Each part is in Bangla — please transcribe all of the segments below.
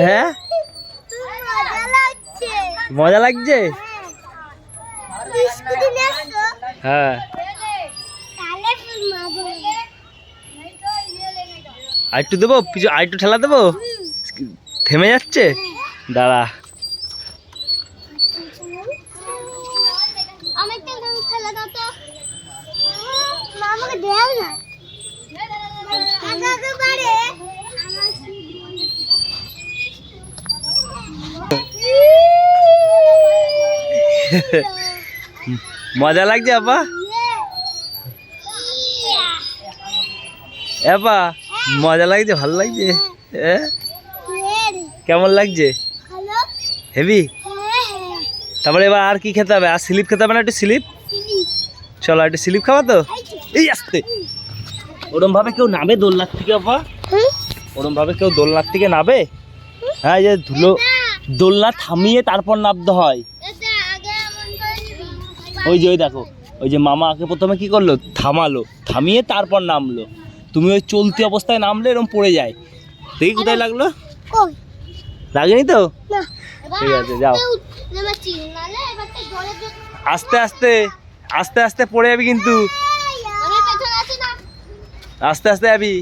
হ্যাঁ মজা লাগছে। হ্যাঁ আরেকটু দেবো, পিছু আরেকটু ঠেলা দেবো, থেমে যাচ্ছে, দাঁড়া। মজা লাগছে আপা? আপা মজা লাগছে, ভালো লাগছে? কেমন লাগছে? হেভি। তারপরে এবার আর কি খেতে হবে? আর স্লিপ খেতে হবে না? একটু স্লিপ, চলো একটু স্লিপ খাওয়া তো। এই আসতে ওরম ভাবে কেউ নামে দোলনার থেকে আপা? ওরম ভাবে কেউ দোলনার থেকে নামে? হ্যাঁ, যে ধুলো দোলনা থামিয়ে তারপর নামতে হয়। ওই যে ওই দেখো, ওই যে মামা আগে প্রথমে কি করলো, থামালো, থামিয়ে তারপর নামলো। তুমি ওই চলতি অবস্থায় নামলে এরকম পড়ে যায়। দেখি কোথায় লাগলো, লাগেনি তো? ঠিক আছে যাও। আস্তে আস্তে আস্তে আস্তে পড়ে যাবি কিন্তু, আস্তে আস্তে যাবি।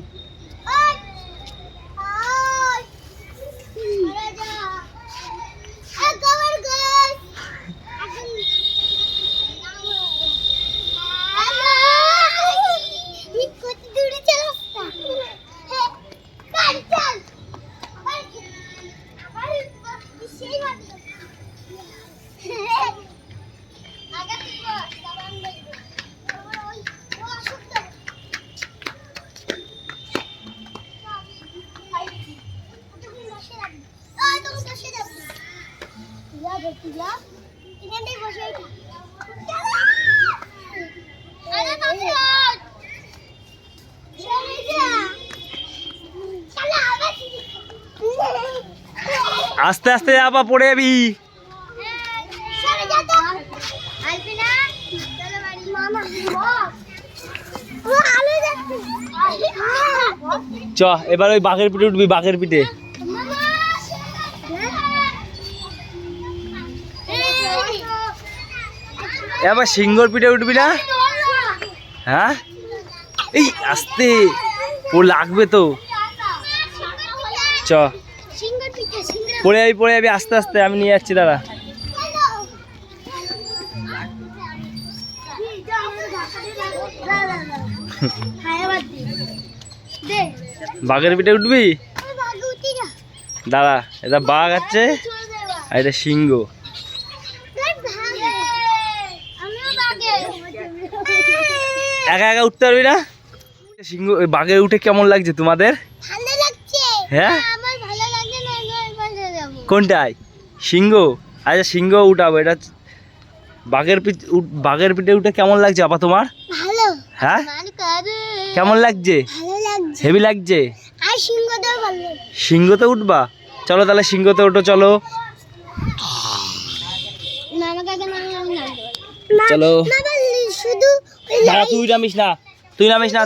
আস্তে আস্তে যাবা, পড়ে যাবি। চ এবার ওই বাঘের পিঠে উঠবি, বাঘের পিঠে। এবার সিংহর পিঠে উঠবি না? হ্যাঁ এই আস্তে, ও লাগবে তো। চ পড়ে যাবি, পড়ে যাবি, আস্তে আস্তে আমি নিয়ে যাচ্ছি, দাঁড়া। বাঘের পিঠে উঠবি, দাঁড়া। এটা বাঘ আছে আর এটা সিংহ। একা একা উঠতে পারবি না? সিংহ বাঘে উঠে কেমন লাগছে তোমাদের? হ্যাঁ কোনটায়? সিংহ? আচ্ছা সিংহ উঠাবো। এটা বাঘের পিঠে উঠে কেমন লাগছে আপা তোমার? হ্যাঁ কেমন লাগছে? হেভি লাগছে। সিংহতে উঠবা? চলো তাহলে সিংহতে ওঠো, চলো চলো। তুই নামিস না, তুই নামিস না।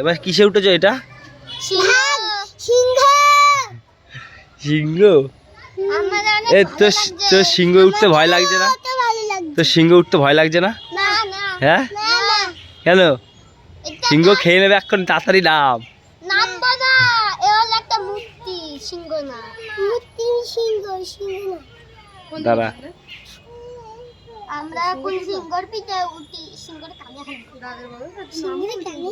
এবার কিসে উঠেছ? এটা সিংহ। এ তোর সিংহ উঠতে ভয় লাগছে না? তোর সিংহ উঠতে ভয় লাগছে না? হ্যাঁ কেন? সিংহ খেয়ে নেবে এখন, তাড়াতাড়ি নাম। দাঁড়া, আমরা কোন সিংহর পিঠে উঠি? সিংহর কানে সিংহর কানে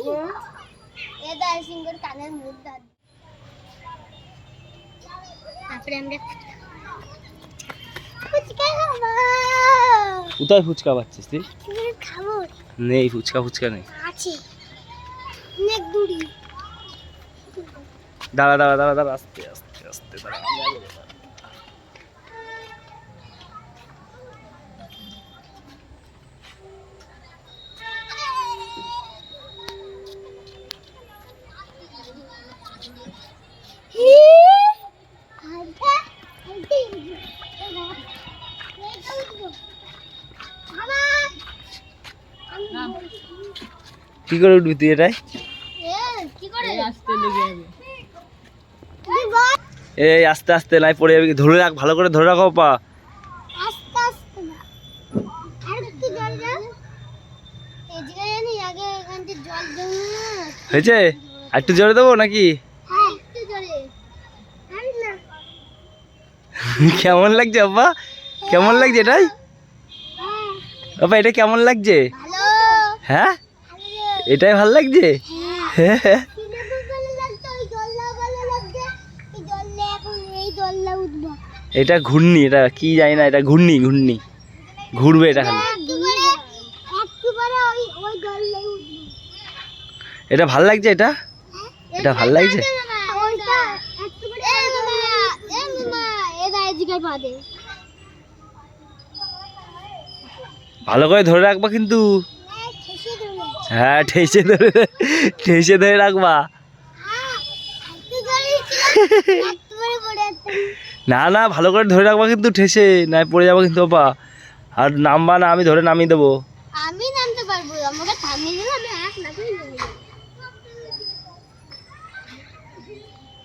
এটা সিংহর কানের মুখ দাঁত। তারপরে আমরা ফুচকা খাবো। কোথায় ফুচকা পাচ্ছিস তুই? খাবো। নেই ফুচকা, ফুচকা নেই। আছে অনেক দূরে। দাঁড়া দাঁড়া দাঁড়া দাঁড়া, আস্তে আস্তে আস্তে দাঁড়া। কি করে উঠবি তুই এটাই? এই আস্তে আস্তে নাই পড়ে যাবি, ধরে রাখ, ভালো করে ধরে রাখো পা। হয়েছে? আর একটু জোরে দেবো নাকি? কেমন লাগছে বাবা? কেমন লাগছে এটাই বাবা? এটা কেমন লাগছে? হ্যাঁ, এটাই ভাল লাগছে। হ্যাঁ, এটা ঘূর্ণি, এটা কি জানি না, এটা ঘূর্ণি, ঘূর্ণি ঘুরবে এটা খালি। এটা ভাল লাগছে, এটা এটা ভাল লাগছে। ভালো করে ধরে রাখবা কিন্তু। হ্যাঁ, ঠেসে ধরে, ঠেসে ধরে রাখবা। না না, ভালো করে ধরে রাখবা কিন্তু, ঠেসে না পড়ে যাবো কিন্তু বাবা। আর নামবা না, আমি ধরে নামিয়ে দেবো। আমি নামতে পারবো, আমাকে থামিয়ে দিলে আমি এক নামেই নেমে যাবো।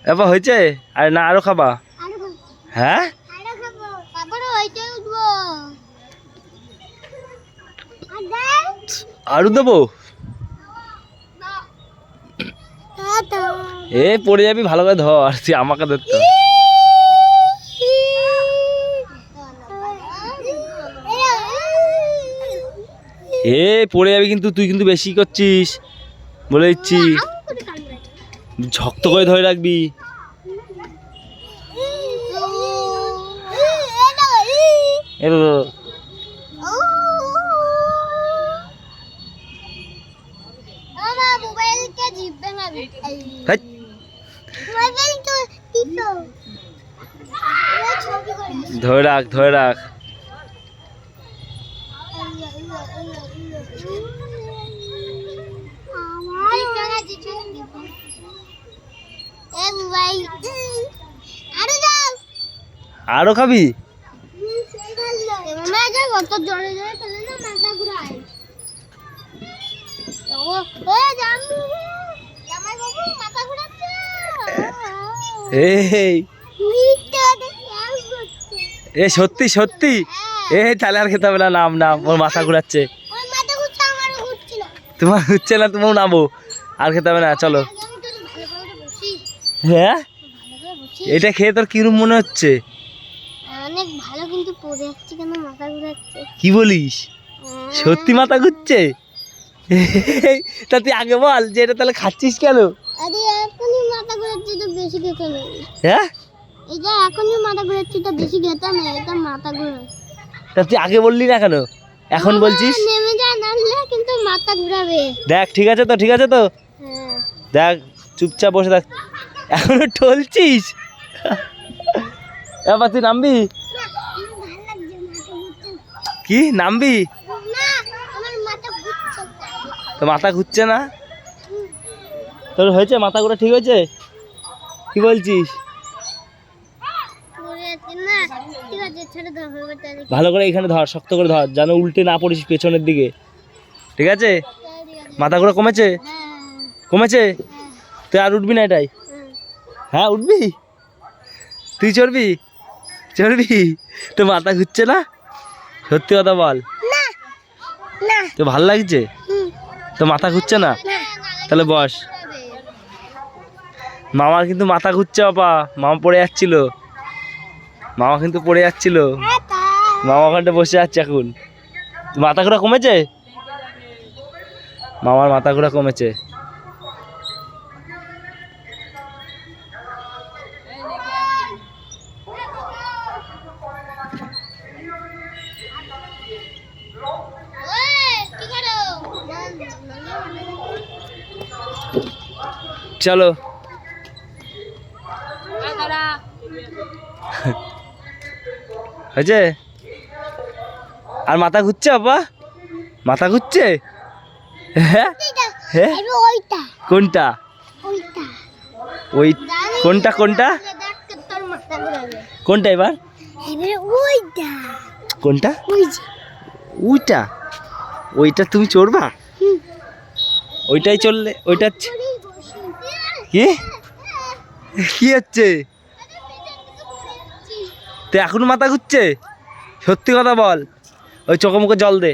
বাবা হয়েছে? আরে না, আরো খাবা? হ্যাঁ, আরে খাবো, তারপরে ওইটাই উঠবো। আরো দেবো? এ পড়ে যাবি, ভালো করে ধর, তুই আমাকে ধরতে। এ পড়ে যাবি কিন্তু, তুই কিন্তু বেশি করছিস বলে দিচ্ছি। শক্ত করে ধরে রাখবি। ধরে রাখ, ধরে রাখ। আরো খাবি? এ সত্যি সত্যি? এ তাহলে আর খেতে হবে না, নাম নাম, ওর মাথা ঘুরাচ্ছে। তোমার হচ্ছে না, তোমার নামো, আর খেতে হবে না, চলো। হ্যাঁ, এটা খেয়ে তোর কিরম মনে হচ্ছে? অনেক ভালো, কিন্তু পড়ে যাচ্ছে কেন, মাথা ঘুরাচ্ছে। কি বলিস? সত্যি মাথা ঘুরছে? তা তুই আগে বল যে এটা তাহলে খাচ্ছিস কেন? আরে এখনই মাথা ঘুরাচ্ছে তো বেশি খেতে নেই। হ্যাঁ, এটা এখনই মাথা ঘুরাচ্ছে তো বেশি খেতে নেই, এটা মাথা ঘুরে। তা তুই আগে বললি না কেন, এখন বলছিস? নেমে যা, নাহলে কিন্তু মাথা ঘুরাবে। দেখ, ঠিক আছে তো, ঠিক আছে তো, হ্যাঁ দেখ চুপচাপ বসে থাক। এখনো টলছিস? এবার তুই নামবি? কি নামবি? তো মাথা ঘুরছে না তোর? হয়েছে মাথা ঘুরা, ঠিক হয়েছে? কি বলছিস? ভালো করে এখানে ধর, শক্ত করে ধর, যেন উল্টে না পড়িস পেছনের দিকে, ঠিক আছে? মাথা ঘুরা কমেছে? কমেছে? তুই আর উঠবি না এটাই? হ্যাঁ উঠবি? তুই চড়বি? চড়বি? তো মাথা ঘুরছে না? সত্যি কথা বল, তো ভাল লাগছে তো? মাথা ঘুরছে না? তাহলে বস। মামার কিন্তু মাথা ঘুরছে বাবা, মামা পড়ে যাচ্ছিল, মামা কিন্তু পড়ে যাচ্ছিল, মামা ওখানটা বসে আছে এখন। মাথা ঘোরা কমেছে? মামার মাথা ঘোরা কমেছে। চলো হয়েছে? আর মাথা ঘুরছে বাবা? মাথা ঘুরছে? হ্যাঁ হ্যাঁ, কোনটা? ওই কোনটা? কোনটা কোনটা এবার? কোনটা? ওইটা? ওইটা তুমি চড়বা? ওইটাই চললে ওইটা কি কি হচ্ছে? তুই এখনো মাথা ঘুরছে? সত্যি কথা বল। ওই চোখে মুখে জল দে,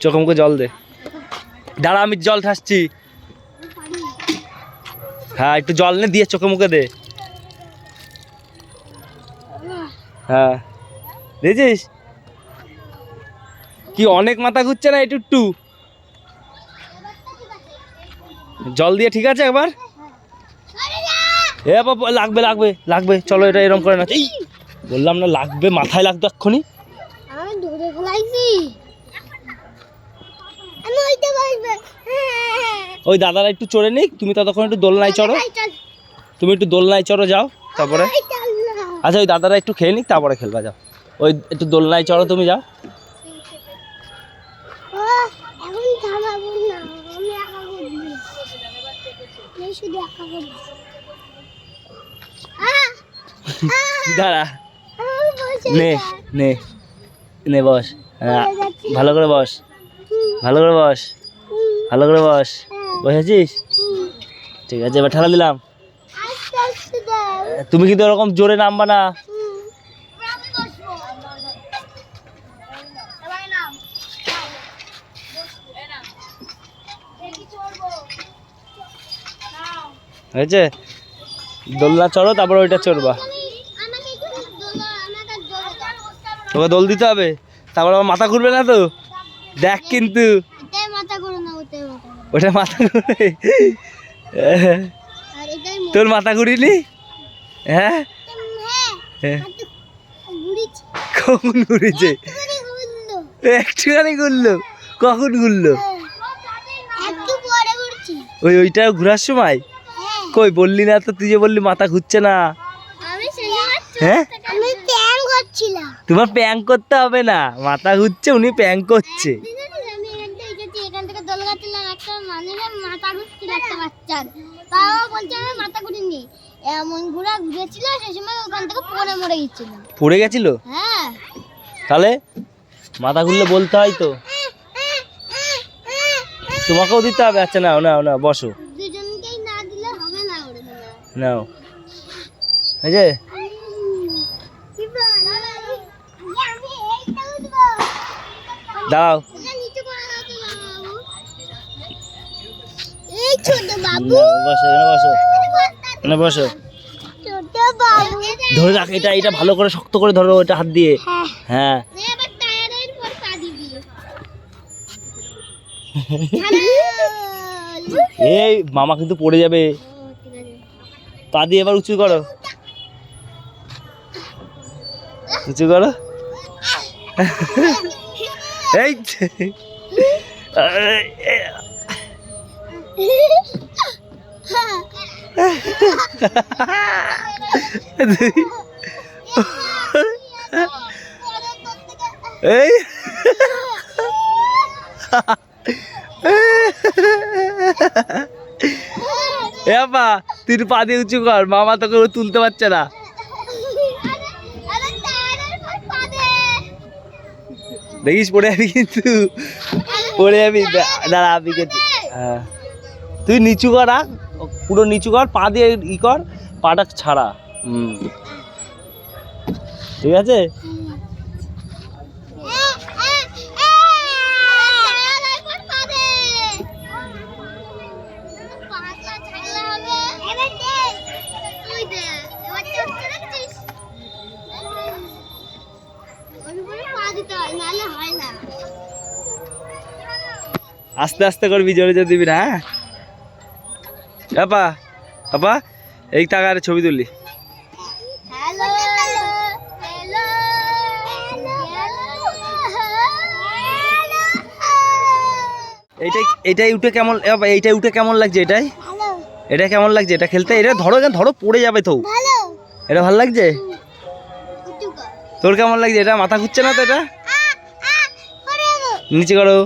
চোখে মুখে জল দে। দাঁড়া আমি জল ঠাসছি। হ্যাঁ একটু জল নে, দিয়ে চোখে মুখে দে। হ্যাঁ দেখছিস কি অনেক মাথা ঘুরছে না? একটু একটু জল দিয়ে ঠিক আছে একবার। এ বাবা লাগবে লাগবে লাগবে, চলো এটা এরকম করে না। এই বললাম না লাগবে, মাথায় লাগতো এক্ষুনি। আমি ধরে ফেলাইছি, আমি ওইটা বসবো। ওই দাদারা একটু চড়ে নিক, তুমি ততক্ষণ একটু দোলনায় চড়ো। তুমি একটু দোলনায় চড়ো যাও, তারপরে আচ্ছা ওই দাদারা একটু খেয়ে নিক, তারপরে খেলবা। যাও ওই একটু দোলনায় চড়ো, তুমি যাও। এখন থামাবো না, আমি একা করবো, আমি শুধু একা করবো। দাঁড়া নে নে নে বস। হ্যাঁ ভালো করে বস, ভালো করে বস, ভালো করে বস। বসেছিস? ঠিক আছে এবার ঠেলা দিলাম। আস্তে আস্তে দাও। তুমি কিন্তু ওরকম জোরে নামবা না। আমি বসবো। সবাই নাম। এই নাম। দেখি চড়বো। নাও। হয়েছে? দোলনা চড়ো, তারপর ওইটা চড়বা। আমাকে একটু দোলা, আমাকে দোলা। তোকে দোল দিতে হবে, তারপর আবার মাথা ঘুরবে না তো। দেখ কিন্তু এটাই মাথা করো না, ওটাই মাথা করো। ওটা মাথা ঘুরে। আর এটাই তোর মাথা ঘুরিনি? হ্যাঁ হ্যাঁ ঘুরিছি। কখন ঘুরেছে? একটুখানি ঘুরলো। একটুখানি ঘুরলো? কখন ঘুরলো? একটু পরে ঘুরছি। ওইটা ঘোরার সময়? হ্যাঁ কই বললি না তো, তুই যে বললি মাথা ঘুরছে না। আমি হ্যাঁ আমি প্যাং করছিলাম। তোমার প্যাং করতে হবে না, মাথা ঘুরছে, উনি প্যাং করছে। আমি এখান থেকে দোল গাছিলাম, একটা মানুষের মাথা ঘুরছিল একটা বাচ্চার। তাও বলছে আমি মাথা ঘুরিনি, এমন ঘোরা ঘুরেছিল, সেই সময় ওখান থেকে পড়ে মরে গেছিল। পড়ে গেছিল? হ্যাঁ তাহলে মাথা ঘুরলে বলতে হয় তো, তোমাকেও দিতে হবে। আচ্ছা নাও নাও নাও বসো। দুজনকেই না দিলে হবে না। ওরে নাও এই যে দাও। এই ছোট বাবু, বসো এখানে, বসো এখানে বসো। ছোট বাবু ধরে রাখ, এটা এটা ভালো করে শক্ত করে ধরো, ওটা হাত দিয়ে। হ্যাঁ হ্যাঁ এবার টায়ারের পর পা দিবি। এই মামা কিন্তু পড়ে যাবে। পা দিয়ে এবার উঁচু করো, উঁচু করো। এই এই এ আপা তুই একটু পা দিয়ে উঁচু কর, মামা তোকে তুলতে পারছে না। দেখিস পড়ে যাবি কিন্তু, পড়ে যাবি। দাঁড়া আমি গেছি। হ্যাঁ তুই নিচু কর, রাখ পুরো নিচু কর, পা দিয়ে ই কর, পাটা ছাড়া। ঠিক আছে? আস্তে আস্তে করবি, জোরে জোরে দিবি না। হ্যাঁ আপা আপা এই টাকার ছবি তুললি। এইটাই এইটাই উঠে কেমন, এইটাই উঠে কেমন লাগছে? এটাই এটা কেমন লাগছে? এটা খেলতে, এটা ধরো ধরো পড়ে যাবে তো। এটা ভালো লাগছে? তোর কেমন লাগছে? এটা মাথা ঘুরছে না তো? এটা নিচে করো।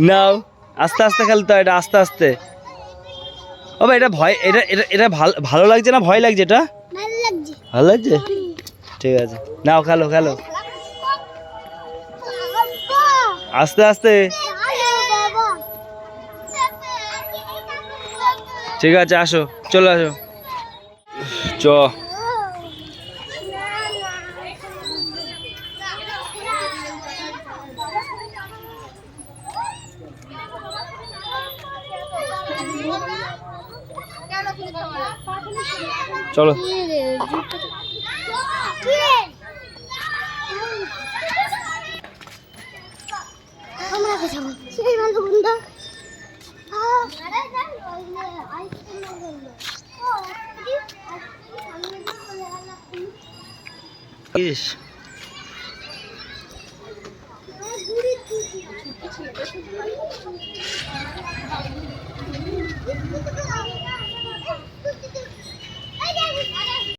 নাও আস্তে আস্তে খেলতে হয়, এটা আস্তে আস্তে। ও ভাই এটা ভয়, এটা এটা এটা ভালো লাগছে না ভয় লাগছে? এটা ভালো লাগছে। ঠিক আছে নাও খেলো খেলো। আস্তে আস্তে। ঠিক আছে, আসো, চলে আসো। চ। চলো। ইস